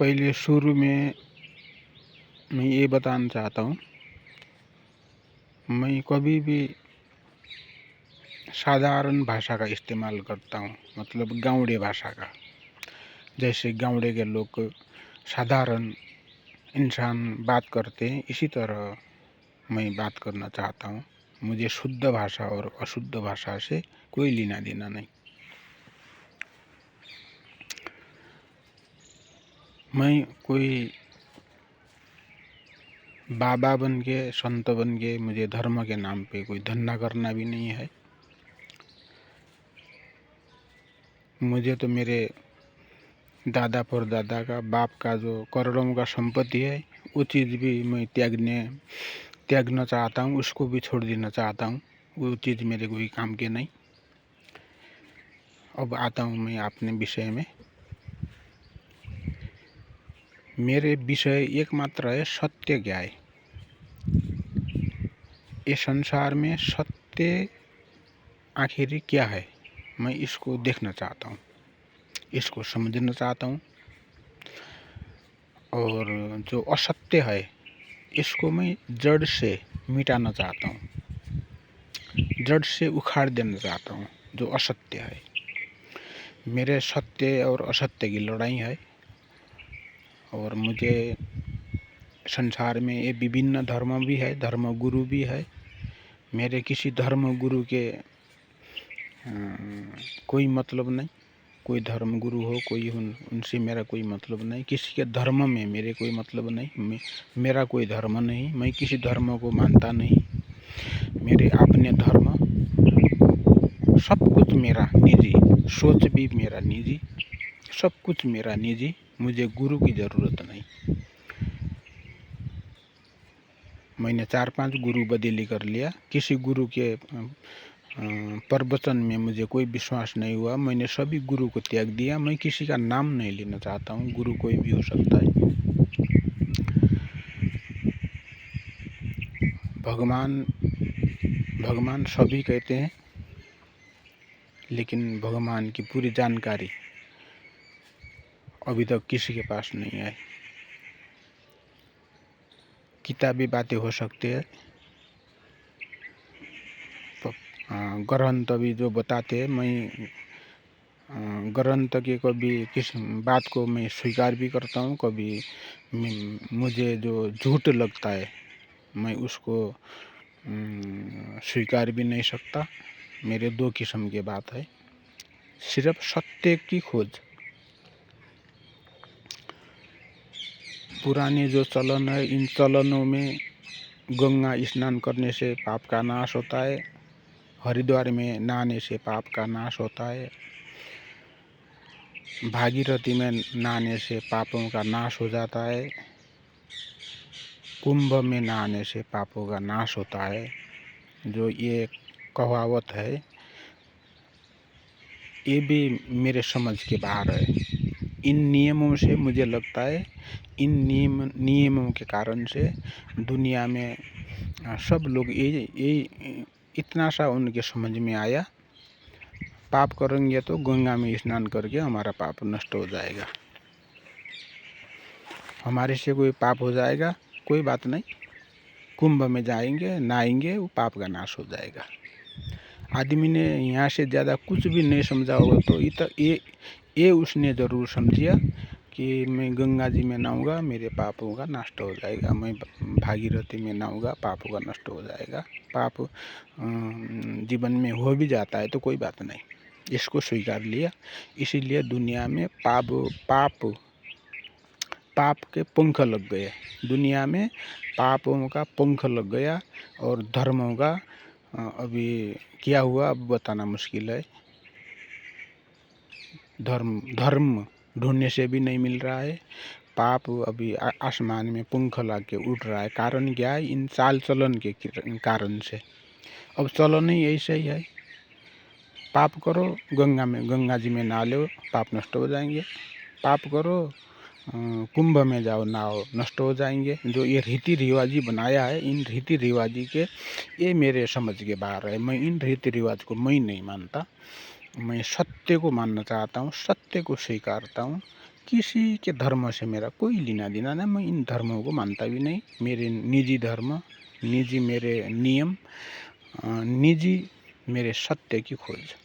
पहले शुरू में मैं ये बताना चाहता हूँ, मैं कभी भी साधारण भाषा का इस्तेमाल करता हूँ, मतलब गाँवड़े भाषा का। जैसे गाँवड़े के लोग साधारण इंसान बात करते हैं, इसी तरह मैं बात करना चाहता हूँ। मुझे शुद्ध भाषा और अशुद्ध भाषा से कोई लेना देना नहीं। मैं कोई बाबा बन के, संत बन के, मुझे धर्म के नाम पे कोई धंधा करना भी नहीं है। मुझे तो मेरे दादा परदादा का, बाप का जो करोड़ों का संपत्ति है, वो चीज़ भी मैं त्यागना चाहता हूँ, उसको भी छोड़ देना चाहता हूँ। वो चीज़ मेरे कोई काम के नहीं। अब आता हूँ मैं अपने विषय में। मेरे विषय एकमात्र है, सत्य क्या है। ये संसार में सत्य आखिर क्या है, मैं इसको देखना चाहता हूँ, इसको समझना चाहता हूँ। और जो असत्य है, इसको मैं जड़ से मिटाना चाहता हूँ, जड़ से उखाड़ देना चाहता हूँ जो असत्य है। मेरे सत्य और असत्य की लड़ाई है। और मुझे संसार में ये विभिन्न धर्म भी है, धर्म गुरु भी है। मेरे किसी धर्म गुरु के कोई मतलब नहीं। कोई धर्म गुरु हो, कोई उनसे मेरा कोई मतलब नहीं। किसी के धर्म में मेरे कोई मतलब नहीं। मेरा कोई धर्म नहीं, मैं किसी धर्म को मानता नहीं। मेरे अपने धर्म, सब कुछ मेरा निजी, सोच भी मेरा निजी, सब कुछ मेरा निजी। मुझे गुरु की ज़रूरत नहीं। मैंने 4-5 गुरु बदली कर लिया। किसी गुरु के प्रवचन में मुझे कोई विश्वास नहीं हुआ। मैंने सभी गुरु को त्याग दिया। मैं किसी का नाम नहीं लेना चाहता हूँ। गुरु कोई भी हो सकता है। भगवान सभी कहते हैं, लेकिन भगवान की पूरी जानकारी अभी तक किसी के पास नहीं है। किताबी बातें हो सकती है, ग्रंथ भी जो बताते हैं, मैं ग्रंथ के कभी किस बात को मैं स्वीकार भी करता हूँ, कभी मुझे जो झूठ लगता है मैं उसको स्वीकार भी नहीं सकता। मेरे 2 किस्म की बात है। सिर्फ सत्य की खोज। पुराने जो चलन है, इन चलनों में गंगा स्नान करने से पाप का नाश होता है, हरिद्वार में नहाने से पाप का नाश होता है, भागीरथी में नहाने से पापों का नाश हो जाता है, कुंभ में नहाने से पापों का नाश होता है। जो ये कहावत है, ये भी मेरे समझ के बाहर है। इन नियमों से मुझे लगता है, इन नियमों के कारण से दुनिया में सब लोग ये इतना सा उनके समझ में आया, पाप करेंगे तो गंगा में स्नान करके हमारा पाप नष्ट हो जाएगा। हमारे से कोई पाप हो जाएगा, कोई बात नहीं। कुंभ में जाएंगे, नहाएंगे, वो पाप का नाश हो जाएगा। आदमी ने यहाँ से ज़्यादा कुछ भी नहीं समझा होगा, तो ये उसने ज़रूर समझिया कि मैं गंगा जी में नहाऊंगा, मेरे पापों का नष्ट हो जाएगा। मैं भागीरथी में नहाऊंगा, पापों का नष्ट हो जाएगा। पाप जीवन में हो भी जाता है तो कोई बात नहीं, इसको स्वीकार लिया। इसीलिए दुनिया में पाप के पंख लग गए। दुनिया में पापों का पंख लग गया और धर्मों का अभी क्या हुआ अब बताना मुश्किल है। धर्म ढूंढने से भी नहीं मिल रहा है। पाप अभी आसमान में पंख ला के उड़ रहा है। कारण क्या है? इन चाल चलन के कारण से। अब चलन ही ऐसे ही है। पाप करो, गंगा जी में नहा लो, पाप नष्ट हो जाएंगे। पाप करो, कुंभ में जाओ, नहाओ, नष्ट हो जाएंगे। जो ये रीति रिवाजी बनाया है, इन रीति रिवाजी के ये मेरे समझ के बाहर है। मैं इन रीति रिवाज को मैं नहीं मानता। मैं सत्य को मानना चाहता हूँ, सत्य को स्वीकारता हूँ किसी के धर्म से मेरा कोई लेना देना नहीं, मैं इन धर्मों को मानता भी नहीं। मेरे निजी धर्म, निजी मेरे नियम, निजी मेरे सत्य की खोज।